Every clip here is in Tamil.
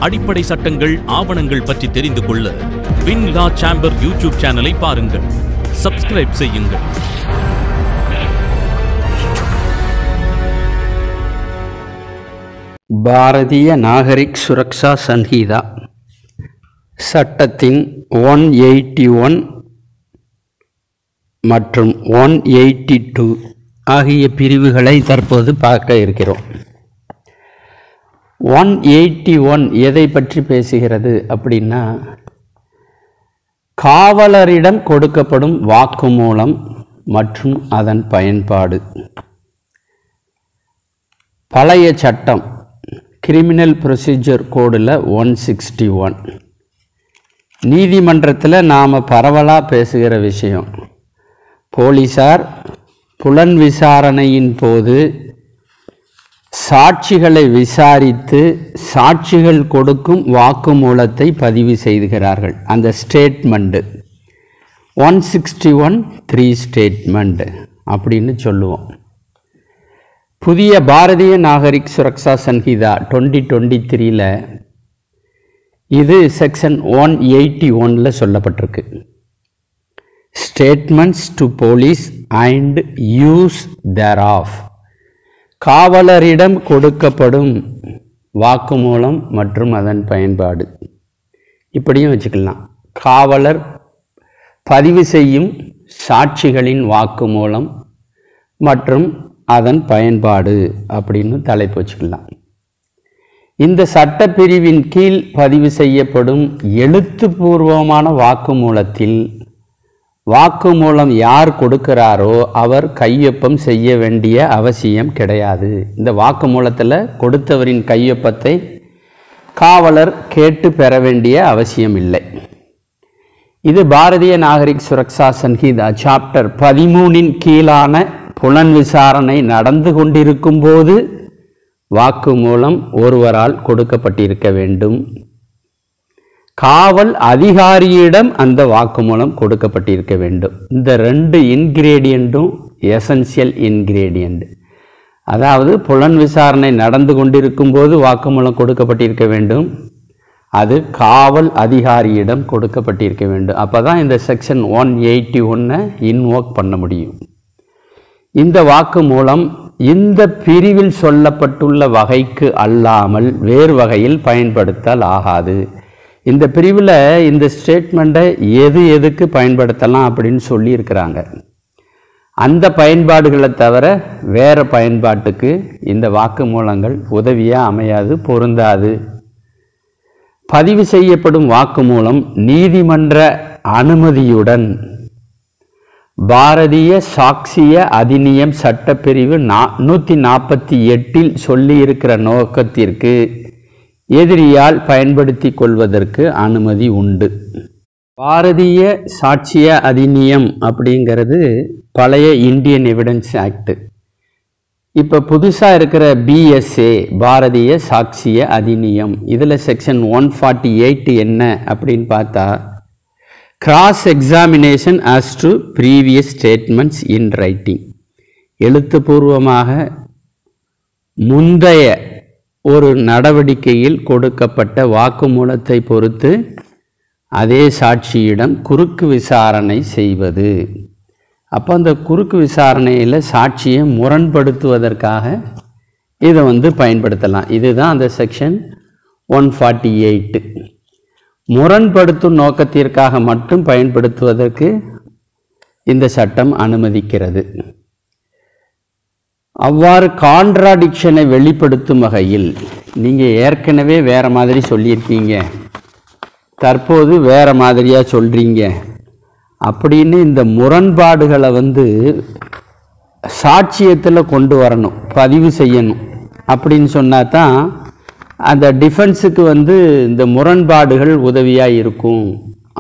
அடிப்படை சட்டங்கள், ஆவணங்கள் பற்றி தெரிந்து கொள்ள வின் லா சேம்பர் யூடியூப் சேனலை பாருங்கள். சப்ஸ்கிரைப் செய்யுங்கள். பாரதிய நாகரிக் சுரக்ஷா சன்ஹிதா சட்டத்தின் 181 மற்றும் 182 ஆகிய பிரிவுகளை தற்போது பார்க்க இருக்கிறோம். 181 எதை பற்றி பேசுகிறது அப்படின்னா, காவலரிடம் கொடுக்கப்படும் வாக்குமூலம் மற்றும் அதன் பயன்பாடு. பழைய சட்டம் கிரிமினல் ப்ரொசீஜர் கோடில் 161. நீதிமன்றத்தில் நாம் பரவலாக பேசுகிற விஷயம், போலீஸார் புலன் விசாரணையின் போது சாட்சிகளை விசாரித்து சாட்சிகள் கொடுக்கும் வாக்குமூலத்தை பதிவு செய்கிறார்கள். அந்த ஸ்டேட்மெண்ட்டு 161(3) ஸ்டேட்மெண்ட் அப்படின்னு சொல்லுவோம். புதிய பாரதிய நாகரிக் சுரக்ஷா சன்ஹிதா 2023 இது செக்ஷன் 181 சொல்லப்பட்டிருக்கு. Statements to police and use thereof, காவலரிடம் கொடுக்கப்படும் வாக்குமூலம் மற்றும் அதன் பயன்பாடு. இப்படியும் வச்சுக்கலாம், காவலர் பதிவு செய்யும் சாட்சிகளின் வாக்குமூலம் மற்றும் அதன் பயன்பாடு அப்படின்னு தலைப்பு வச்சுக்கலாம். இந்த சட்டப்பிரிவின் கீழ் பதிவு செய்யப்படும் எழுத்துப்பூர்வமான வாக்குமூலத்தில் வாக்குமூலம் யார் கொடுக்கிறாரோ அவர் கையொப்பம் செய்ய வேண்டிய அவசியம் கிடையாது. இந்த வாக்குமூலத்தில் கொடுத்தவரின் கையொப்பத்தை காவலர் கேட்டு பெற வேண்டிய அவசியம் இல்லை. இது பாரதிய நாகரிக் சுரக்ஷா சன்ஹிதா சாப்டர் 13 கீழான புலன் விசாரணை நடந்து கொண்டிருக்கும் போது வாக்குமூலம் ஒருவரால் கொடுக்கப்பட்டிருக்க வேண்டும். காவல் அதிகாரியிடம் அந்த வாக்குமூலம் கொடுக்கப்பட்டிருக்க வேண்டும். இந்த 2 இன்கிரேடியண்ட்டும் எசென்சியல் இன்கிரேடியண்ட். அதாவது புலன் விசாரணை நடந்து கொண்டிருக்கும் போது வாக்குமூலம் கொடுக்கப்பட்டிருக்க வேண்டும், அது காவல் அதிகாரியிடம் கொடுக்கப்பட்டிருக்க வேண்டும். அப்போ தான் இந்த செக்ஷன் 181 இன்வோக் பண்ண முடியும். இந்த வாக்குமூலம் இந்த பிரிவில் சொல்லப்பட்டுள்ள வகைக்கு அல்லாமல் வேறு வகையில் பயன்படுத்தல் ஆகாது. இந்த பிரிவில் இந்த ஸ்டேட்மெண்ட்டை எதுக்கு பயன்படுத்தலாம் அப்படின்னு சொல்லியிருக்கிறாங்க. அந்த பயன்பாடுகளை தவிர வேறு பயன்பாட்டுக்கு இந்த வாக்குமூலங்கள் உதவியாக அமையாது, பொருந்தாது. பதிவு செய்யப்படும் வாக்குமூலம் நீதிமன்ற அனுமதியுடன் பாரதிய சாட்சிய அதிநியம் சட்டப்பிரிவு 148 சொல்லியிருக்கிற நோக்கத்திற்கு எதிரியால் பயன்படுத்தி கொள்வதற்கு அனுமதி உண்டு. பாரதிய சாட்சிய அதிநியம் அப்படிங்கிறது பழைய இந்தியன் எவிடன்ஸ் ஆக்ட். இப்போ புதுசாக இருக்கிற BSA பாரதிய சாட்சிய அதிநியம், இதில் செக்ஷன் 148 என்ன அப்படின்னு பார்த்தா, cross examination as to previous statements in writing. எழுத்துப்பூர்வமாக முந்தைய ஒரு நடவடிக்கையில் கொடுக்கப்பட்ட வாக்குமூலத்தை பொறுத்து அதே சாட்சியிடம் குறுக்கு விசாரணை செய்வது. அப்போ அந்த குறுக்கு விசாரணையில் சாட்சியை முரண்படுத்துவதற்காக இதை பயன்படுத்தலாம். இதுதான் அந்த செக்ஷன் 148. முரண்படுத்தும் நோக்கத்திற்காக மட்டும் பயன்படுத்துவதற்கு இந்த சட்டம் அனுமதிக்கிறது. அவ்வாறு கான்ட்ராடிக்ஷனை வெளிப்படுத்தும் வகையில், நீங்கள் ஏற்கனவே வேறு மாதிரி சொல்லியிருக்கீங்க, தற்போது வேறு மாதிரியாக சொல்கிறீங்க அப்படின்னு இந்த முரண்பாடுகளை சாட்சியத்தில் கொண்டு வரணும், பதிவு செய்யணும். அப்படின்னு சொன்னால் தான் அந்த டிஃபென்ஸுக்கு இந்த முரண்பாடுகள் உதவியாக இருக்கும்.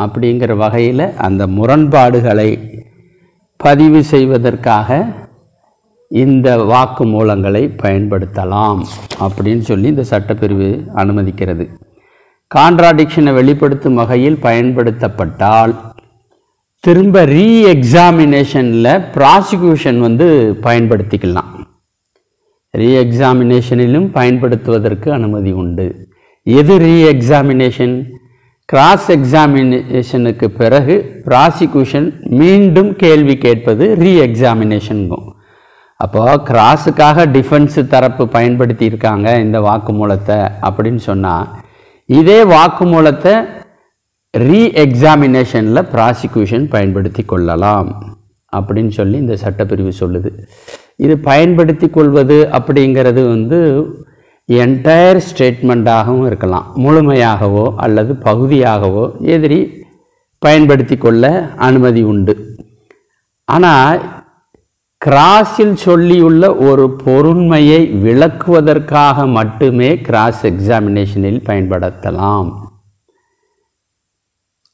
அப்படிங்கிற வகையில் அந்த முரண்பாடுகளை பதிவு செய்வதற்காக இந்த வாக்குமூலங்களை பயன்படுத்தலாம் அப்படின்னு சொல்லி இந்த சட்டப்பிரிவு அனுமதிக்கிறது. கான்ட்ராடிக்ஷனை வெளிப்படுத்தும் வகையில் பயன்படுத்தப்பட்டால் திரும்ப ரீஎக்ஸாமினேஷனில் ப்ராசிக்யூஷன் பயன்படுத்திக்கலாம். ரீஎக்ஸாமினேஷனிலும் பயன்படுத்துவதற்கு அனுமதி உண்டு. எது ரீ எக்ஸாமினேஷன்? கிராஸ் எக்ஸாமினேஷனுக்கு பிறகு ப்ராசிக்யூஷன் மீண்டும் கேள்வி கேட்பது ரீ எக்ஸாமினேஷனுங்கும். அப்போ கிராஸுக்காக டிஃபென்ஸ் தரப்பு பயன்படுத்தி இருக்காங்க இந்த வாக்குமூலத்தை அப்படின்னு சொன்னால், இதே வாக்குமூலத்தை ரீ எக்ஸாமினேஷனில் ப்ராசிக்யூஷன் பயன்படுத்தி கொள்ளலாம் அப்படின்னு சொல்லி இந்த சட்டப்பிரிவு சொல்லுது. இது பயன்படுத்தி கொள்வது அப்படிங்கிறது வந்து என்டையர் ஸ்டேட்மெண்ட்டாகவும் இருக்கலாம், முழுமையாகவோ அல்லது பகுதியாகவோ எதிரி பயன்படுத்தி கொள்ள அனுமதி உண்டு. ஆனால் கிராஸில் சொல்லியுள்ள ஒரு பொருண்மையை விளக்குவதற்காக மட்டுமே கிராஸ் எக்ஸாமினேஷனில் பயன்படுத்தலாம்,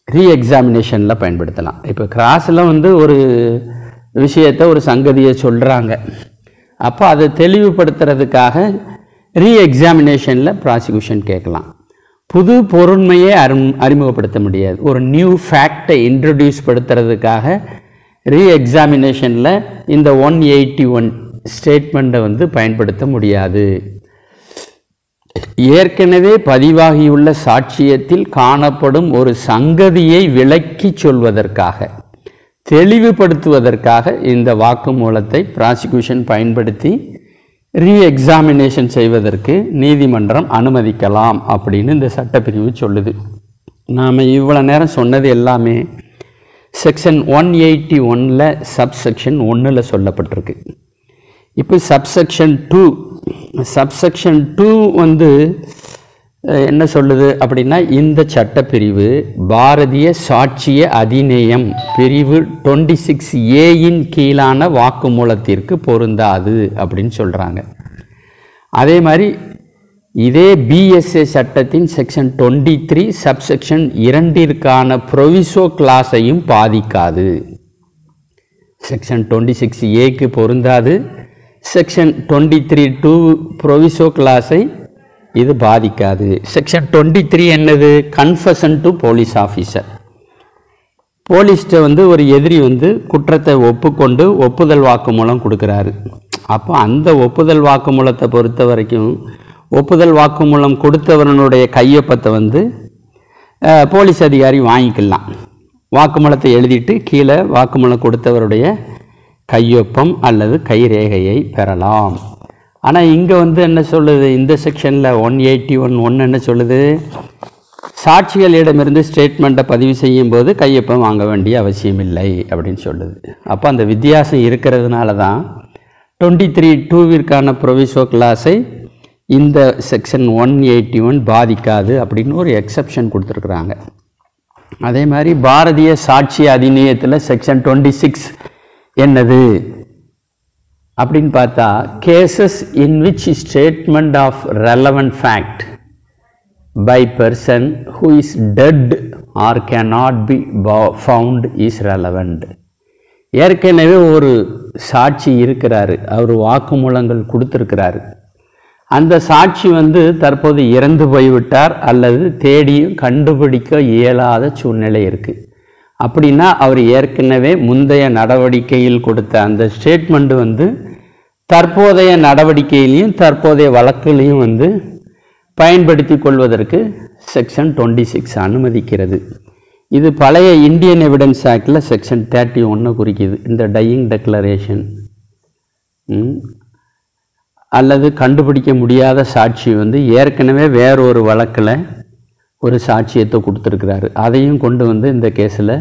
ரீ எக்ஸாமினேஷனில் பயன்படுத்தலாம். இப்போ கிராஸில் வந்து ஒரு விஷயத்தை, ஒரு சங்கதியை சொல்கிறாங்க, அப்போ அதை தெளிவுபடுத்துறதுக்காக ரீ எக்ஸாமினேஷனில் ப்ராசிக்யூஷன் கேட்கலாம். புது பொருண்மையை அறிமுகப்படுத்த முடியாது. ஒரு நியூ ஃபேக்டை இன்ட்ரடியூஸ் படுத்துறதுக்காக ரீ எக்ஸாமினேஷனில் இந்த 181 ஸ்டேட்மெண்ட்டை வந்து பயன்படுத்த முடியாது. ஏற்கனவே பதிவாகியுள்ள சாட்சியத்தில் காணப்படும் ஒரு சங்கதியை விளக்கி சொல்வதற்காக, தெளிவுபடுத்துவதற்காக இந்த வாக்குமூலத்தை ப்ராசிக்யூஷன் பயன்படுத்தி ரீ எக்ஸாமினேஷன் செய்வதற்கு நீதிமன்றம் அனுமதிக்கலாம் அப்படின்னு இந்த சட்டப்பிரிவு சொல்லுது. நாம் இவ்வளோ நேரம் சொன்னது எல்லாமே செக்ஷன் 181ல் சப்செக்ஷன் 1ல் சொல்லப்பட்டிருக்கு. இப்போ சப்செக்ஷன் 2 வந்து என்ன சொல்லுது அப்படின்னா, இந்த சட்டப்பிரிவு பாரதிய சாட்சிய அதிநியம் பிரிவு 26A கீழான வாக்குமூலத்திற்கு பொருந்தாது அப்படின்னு சொல்கிறாங்க. அதே மாதிரி இதே BSA சட்டத்தின் செக்ஷன் 23 சப்செக்ஷன் 2ற்கான ப்ரொவிசோ கிளாஸையும் பாதிக்காது. செக்ஷன் 26A பொருந்தாது, செக்ஷன் 23(2) ப்ரொவிசோ கிளாஸை இது பாதிக்காது. செக்ஷன் 23 என்னது? Confession to police officer. போலீஸ்கிட்ட வந்து ஒரு எதிரி வந்து குற்றத்தை ஒப்புக்கொண்டு ஒப்புதல் வாக்குமூலம் கொடுக்குறாரு. அப்போ அந்த ஒப்புதல் வாக்குமூலத்தை பொறுத்த வரைக்கும் ஒப்புதல் வாக்குமூலம் கொடுத்தவனுடைய கையொப்பத்தை வந்து போலீஸ் அதிகாரி வாங்கிக்கலாம். வாக்குமூலத்தை எழுதிட்டு கீழே வாக்குமூலம் கொடுத்தவருடைய கையொப்பம் அல்லது கைரேகையை பெறலாம். ஆனால் இங்கே வந்து என்ன சொல்லுது? இந்த செக்ஷனில் 181(1) என்ன சொல்லுது? சாட்சிகளிடமிருந்து ஸ்டேட்மெண்ட்டை பதிவு செய்யும் போது கையொப்பம் வாங்க வேண்டிய அவசியம் இல்லை அப்படின்னு சொல்லுது. அப்போ அந்த வித்தியாசம் இருக்கிறதுனால தான் 23(2)ற்கான ப்ரொவிசோ கிளாஸை இந்த செக்ஷன் 181 பாதிக்காது அப்படின்னு ஒரு எக்ஸப்ஷன் கொடுத்துருக்குறாங்க. அதே மாதிரி பாரதிய சாட்சிய அதிநியத்தில் செக்ஷன் 26 என்னது அப்படின்னு பார்த்தா, cases in which statement of relevant fact by person who is dead or cannot be found is relevant. ஏற்கனவே ஒரு சாட்சி இருக்கிறாரு, அவர் வாக்குமூலங்கள் கொடுத்துருக்கிறாரு, அந்த சாட்சி வந்து தற்போது இறந்து போய்விட்டார் அல்லது தேடியும் கண்டுபிடிக்க இயலாத சூழ்நிலை இருக்குது. அப்படின்னா அவர் ஏற்கனவே முந்தைய நடவடிக்கையில் கொடுத்த அந்த ஸ்டேட்மெண்ட் வந்து தற்போதைய நடவடிக்கையிலையும் தற்போதைய வழக்குலையும் வந்து பயன்படுத்தி கொள்வதற்கு செக்ஷன் 26 அனுமதிக்கிறது. இது பழைய இந்தியன் எவிடன்ஸ் ஆக்டில் செக்ஷன் 31 குறிக்குது. இந்த டையிங் டெக்ளரேஷன் அல்லது கண்டுபிடிக்க முடியாத சாட்சி வந்து ஏற்கனவே வேறொரு வழக்கில் ஒரு சாட்சியத்தை கொடுத்துருக்கிறாரு, அதையும் கொண்டு வந்து இந்த கேஸில்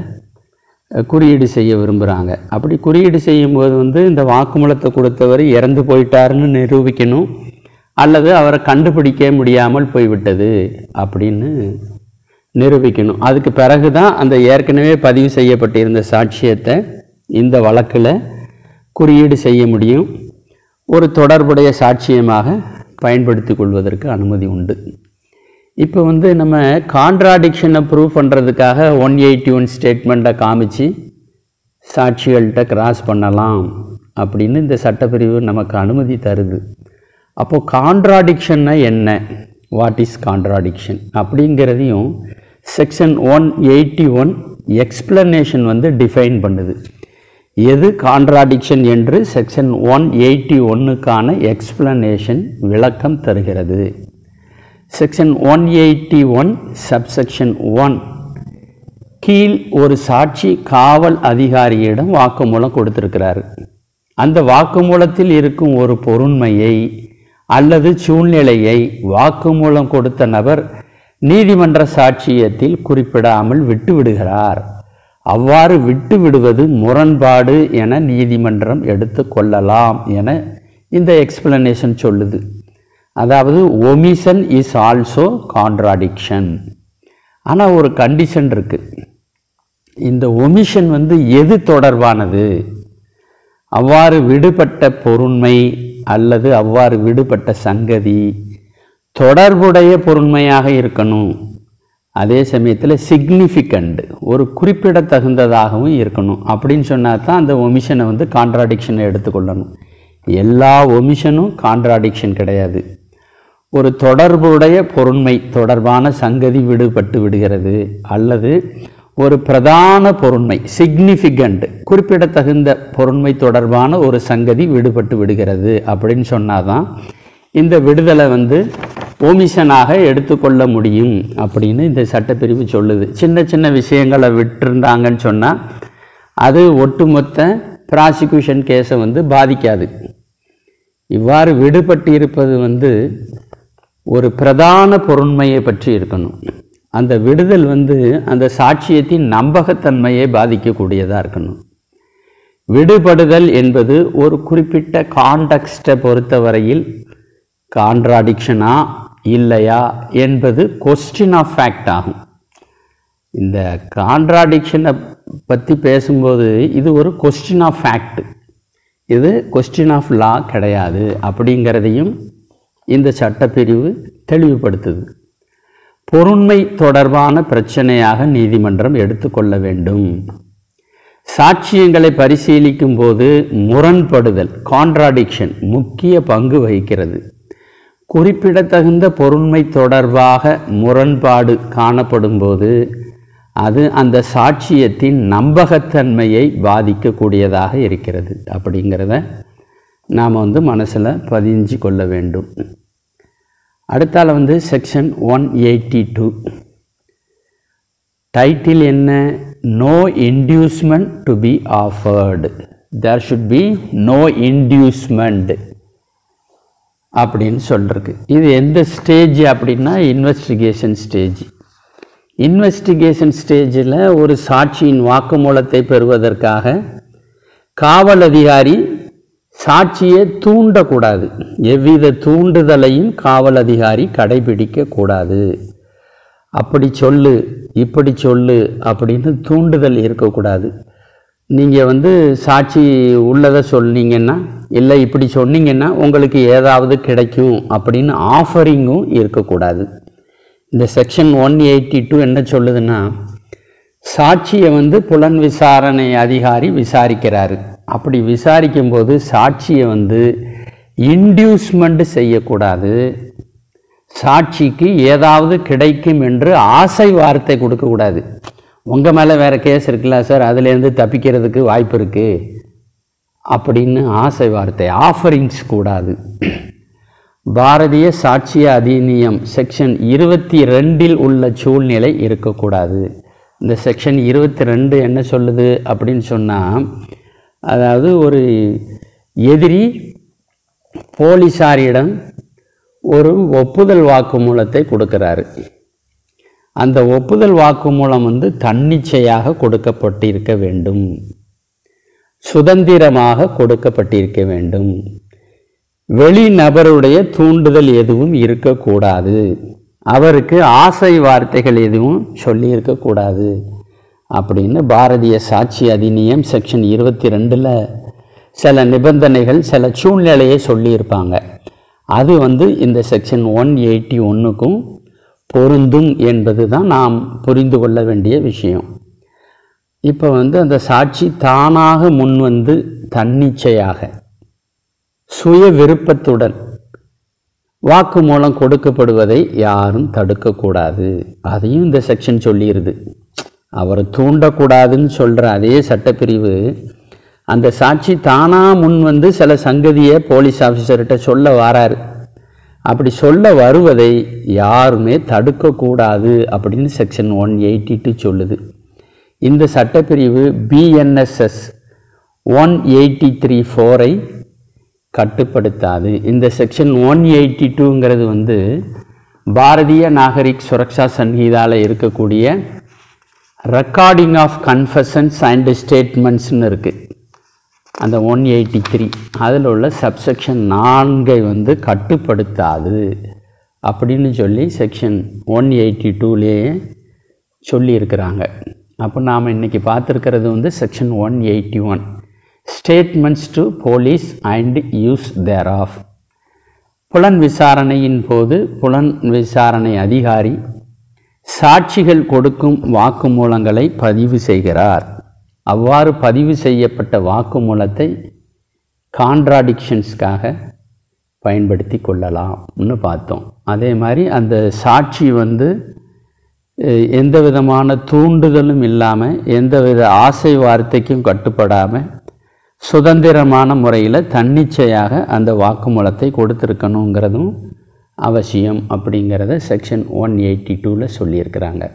குறியீடு செய்ய விரும்புகிறாங்க. அப்படி குறியீடு செய்யும்போது வந்து இந்த வாக்குமூலத்தை கொடுத்தவர் இறந்து போயிட்டாருன்னு நிரூபிக்கணும், அல்லது அவரை கண்டுபிடிக்க முடியாமல் போய்விட்டது அப்படின்னு நிரூபிக்கணும். அதுக்கு பிறகு தான் அந்த ஏற்கனவே பதிவு செய்யப்பட்டிருந்த சாட்சியத்தை இந்த வழக்கில் குறியீடு செய்ய முடியும், ஒரு தொடர்புடைய சாட்சியமாக பயன்படுத்தி கொள்வதற்கு அனுமதி உண்டு. இப்போ வந்து நம்ம கான்ட்ராடிக்ஷனை ப்ரூவ் பண்ணுறதுக்காக 181 ஸ்டேட்மெண்ட்டை காமிச்சு சாட்சிகள்கிட்ட கிராஸ் பண்ணலாம் அப்படின்னு இந்த சட்டப்பிரிவு நமக்கு அனுமதி தருது. அப்போது கான்ட்ராடிக்ஷன்னா என்ன, வாட் இஸ் கான்ட்ராடிக்ஷன் அப்படிங்கிறதையும் செக்ஷன் 181 எக்ஸ்பிளனேஷன் வந்து டிஃபைன் பண்ணுது. எது கான்ட்ராடிக்ஷன் என்று செக்ஷன் 181க்கான எக்ஸ்பிளனேஷன் விளக்கம் தருகிறது. செக்ஷன் 181 சப்செக்ஷன் 1 கீழ் ஒரு சாட்சி காவல் அதிகாரியிடம் வாக்குமூலம் கொடுத்திருக்கிறார். அந்த வாக்குமூலத்தில் இருக்கும் ஒரு பொருண்மையை அல்லது சூழ்நிலையை வாக்குமூலம் கொடுத்த நபர் நீதிமன்ற சாட்சியத்தில் குறிப்பிடாமல் விட்டுவிடுகிறார். அவ்வாறு விட்டுவிடுவது முரண்பாடு என நீதிமன்றம் எடுத்துக்கொள்ளலாம் என இந்த எக்ஸ்பிளனேஷன் சொல்லுது. அதாவது ஒமிஷன் இஸ் ஆல்சோ கான்ட்ராடிக்ஷன். ஆனால் ஒரு கண்டிஷன் இருக்குது. இந்த ஒமிஷன் எது தொடர்பானது? அவ்வாறு விடுபட்ட பொருண்மை அல்லது அவ்வாறு விடுபட்ட சங்கதி தொடர்புடைய பொருண்மையாக இருக்கணும். அதே சமயத்தில் சிக்னிஃபிகண்ட், ஒரு குறிப்பிடத்தகுந்ததாகவும் இருக்கணும். அப்படின்னு சொன்னால் தான் அந்த ஒமிஷனை கான்ட்ராடிக்ஷனை எடுத்துக்கொள்ளணும். எல்லா ஒமிஷனும் கான்ட்ராடிக்ஷன் கிடையாது. ஒரு தொடர்புடைய பொருண்மை தொடர்பான சங்கதி விடுபட்டு விடுகிறது, அல்லது ஒரு பிரதான பொருண்மை சிக்னிஃபிகண்ட் குறிப்பிடத்தகுந்த பொருண்மை தொடர்பான ஒரு சங்கதி விடுபட்டு விடுகிறது அப்படின்னு சொன்னாதான் இந்த விடுதலை ஒமிஷனாக எடுத்துக்கொள்ள முடியும் அப்படின்னு இந்த சட்டப்பிரிவு சொல்லுது. சின்ன சின்ன விஷயங்களை விட்டுருந்தாங்கன்னு சொன்னால் அது ஒட்டுமொத்த ப்ராசிக்யூஷன் கேஸை பாதிக்காது. இவ்வாறு விடுபட்டு இருப்பது ஒரு பிரதான பொருண்மையை பற்றி இருக்கணும். அந்த விடுதல் அந்த சாட்சியத்தின் நம்பகத்தன்மையை பாதிக்கக்கூடியதாக இருக்கணும். விடுபடுதல் என்பது ஒரு குறிப்பிட்ட கான்டெக்ஸ்ட்டை பொறுத்தவரையில் கான்ட்ராடிக்ஷனா இல்லையா என்பது கொஸ்டின் ஆஃப் ஃபேக்ட் ஆகும். இந்த கான்ட்ராடிக்ஷனை பற்றி பேசும்போது இது ஒரு கொஸ்டின் ஆஃப் ஃபேக்ட், இது கொஸ்டின் ஆஃப் லா கிடையாது அப்படிங்கிறதையும் இந்த சட்டப்பிரிவு தெளிவுபடுத்துது. பொருண்மை தொடர்பான பிரச்சனையாக நீதிமன்றம் எடுத்துக்கொள்ள வேண்டும். சாட்சியங்களை பரிசீலிக்கும் போது முரண்படுதல் கான்ட்ராடிக்ஷன் முக்கிய பங்கு வகிக்கிறது. குறிப்பிடத்தகுந்த பொருண்மை தொடர்பாக முரண்பாடு காணப்படும் போது அது அந்த சாட்சியத்தின் நம்பகத்தன்மையை பாதிக்கக்கூடியதாக இருக்கிறது அப்படிங்கிறத நாம் மனசில் பதிஞ்சு கொள்ள வேண்டும். அடுத்தால செக்ஷன் 182 டைட்டில் என்ன? No inducement to be offered, there should be no inducement அப்படின்னு சொல்லிருக்கு. இது எந்த ஸ்டேஜ் அப்படின்னா இன்வெஸ்டிகேஷன் ஸ்டேஜ். இன்வெஸ்டிகேஷன் ஸ்டேஜில் ஒரு சாட்சியின் வாக்குமூலத்தை பெறுவதற்காக காவல் அதிகாரி சாட்சியை தூண்டக்கூடாது. எவ்வித தூண்டுதலையும் காவல் அதிகாரி கடைபிடிக்கக்கூடாது. அப்படி சொல்லு இப்படி சொல்லு அப்படின்னு தூண்டுதல் இருக்கக்கூடாது. நீங்கள் சாட்சி உள்ளதை சொன்னீங்கன்னா இல்லை இப்படி சொன்னீங்கன்னா உங்களுக்கு ஏதாவது கிடைக்கும் அப்படின்னு ஆஃபரிங்கும் இருக்கக்கூடாது. இந்த செக்ஷன் 182 என்ன சொல்லுதுன்னா, சாட்சியை புலன் விசாரணை அதிகாரி விசாரிக்கிறாரு. அப்படி விசாரிக்கும்போது சாட்சியை இன்டியூஸ்மெண்ட் செய்யக்கூடாது. சாட்சிக்கு ஏதாவது கிடைக்கும் என்று ஆசை வார்த்தை கொடுக்கக்கூடாது. உங்கள் மேலே வேறு கேஸ் இருக்குல்ல சார், அதுலேருந்து தப்பிக்கிறதுக்கு வாய்ப்பு இருக்குது அப்படின்னு ஆசை வார்த்தை ஆஃபரிங்ஸ் கூடாது. பாரதிய சாட்சிய அதிநியம் செக்ஷன் 22 உள்ள சூழ்நிலை இருக்கக்கூடாது. இந்த செக்ஷன் 22 என்ன சொல்லுது அப்படின்னு சொன்னால், அதாவது ஒரு எதிரி போலீஸாரிடம் ஒரு ஒப்புதல் வாக்குமூலத்தை கொடுக்கிறாரு. அந்த ஒப்புதல் வாக்குமூலம் தன்னிச்சையாக கொடுக்கப்பட்டிருக்க வேண்டும், சுதந்திரமாக கொடுக்கப்பட்டிருக்க வேண்டும், வெளிநபருடைய தூண்டுதல் எதுவும் இருக்கக்கூடாது, அவருக்கு ஆசை வார்த்தைகள் எதுவும் சொல்லியிருக்கக்கூடாது அப்படின்னு பாரதிய சாட்சி அதிநியம் செக்ஷன் 22 சில நிபந்தனைகள் சில சூழ்நிலையை சொல்லியிருப்பாங்க. அது இந்த செக்ஷன் 181க்கும் பொருந்தும் என்பது தான் நாம் புரிந்து கொள்ள வேண்டிய விஷயம். இப்போ அந்த சாட்சி தானாக முன் தன்னிச்சையாக சுய விருப்பத்துடன் வாக்குமூலம் கொடுக்கப்படுவதை யாரும் தடுக்கக்கூடாது. அதையும் இந்த செக்ஷன் சொல்லிடுது. அவரை தூண்டக்கூடாதுன்னு சொல்கிற அதே சட்டப்பிரிவு அந்த சாட்சி தானாக முன் சில சங்கதியை போலீஸ் ஆஃபீஸர்கிட்ட சொல்ல வராரு. அப்படி சொல்ல வருவதை யாருமே தடுக்கக்கூடாது அப்படின்னு செக்ஷன் 182 சொல்லுது. இந்த சட்டப்பிரிவு BNSS 183(4) கட்டுப்படுத்தாது. இந்த செக்ஷன் 182ங்கிறது வந்து பாரதிய நாகரிக் சுரக்ஷா சங்கீதாவில் இருக்கக்கூடிய ரெக்கார்டிங் ஆஃப் கன்ஃபெஷன்ஸ் அண்ட் ஸ்டேட்மெண்ட்ஸ்னு இருக்குது. அந்த 183 அதில் உள்ள சப்செக்ஷன் 4 வந்து கட்டுப்படுத்தாது அப்படின்னு சொல்லி செக்ஷன் 182லேயே சொல்லியிருக்கிறாங்க. அப்போ நாம் இன்றைக்கி பார்த்துருக்கிறது வந்து section 181 statements to police and use thereof. புலன் விசாரணையின் போது புலன் விசாரணை அதிகாரி சாட்சிகள் கொடுக்கும் வாக்குமூலங்களை பதிவு செய்கிறார். அவ்வாறு பதிவு செய்யப்பட்ட வாக்குமூலத்தை கான்ட்ராடிக்ஷன்ஸ்க்காக பயன்படுத்தி கொள்ளலாம்னு பார்த்தோம். அதே மாதிரி அந்த சாட்சி வந்து எந்த விதமான தூண்டுதலும் இல்லாமல் எந்தவித ஆசை வார்த்தைக்கும் கட்டுப்படாமல் சுதந்திரமான முறையில் தன்னிச்சையாக அந்த வாக்குமூலத்தை கொடுத்துருக்கணுங்கிறதும் அவசியம் அப்படிங்கிறத செக்ஷன் 182ல் சொல்லியிருக்கிறாங்க.